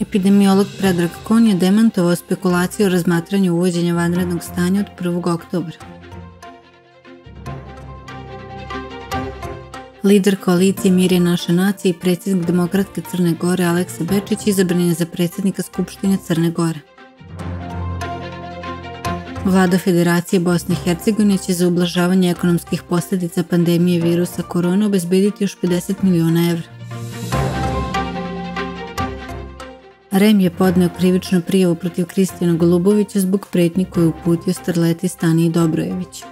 Epidemiolog Predrag Kon je demantovao spekulacije o razmatranju uvođenja vanrednog stanja od 1. oktobra. Lider koalicije Mir je naša nacija i predsjednik Demokratske Crne Gore Aleksa Bečić izabran je za predsjednika Skupštine Crne Gore. Vlada Federacije Bosne i Hercegovine će za ublažavanje ekonomskih posljedica pandemije virusa korona obezbediti još 50 miliona evra. REM je podneo krivičnu prijavu protiv Kristijana Golubovića zbog pretnji koju je uputio starleti Staniji Dobrojević.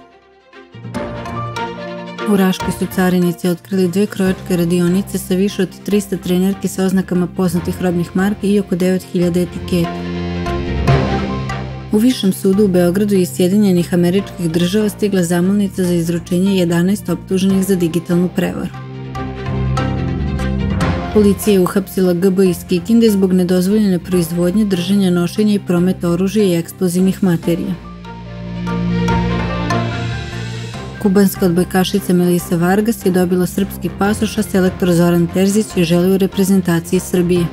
U Raškoj su carinici otkrili 2 krojačke radionice sa više od 300 trenerki sa oznakama poznatih robnih marki i oko 9000 etiketa. U Višem sudu u Beogradu iz Sjedinjenih Američkih Država stigla zamolnica za izručenje 11 optuženih za digitalnu prevaru. Policija je uhapsila GB iz Kikinde zbog nedozvoljene proizvodnje, držanja, nošenja i prometa oružja i eksplozivnih materija. Kubanska odbojkašica Melisa Vargas je dobila srpski pasoš, a selektor Zoran Terzić je želi u reprezentaciji Srbije.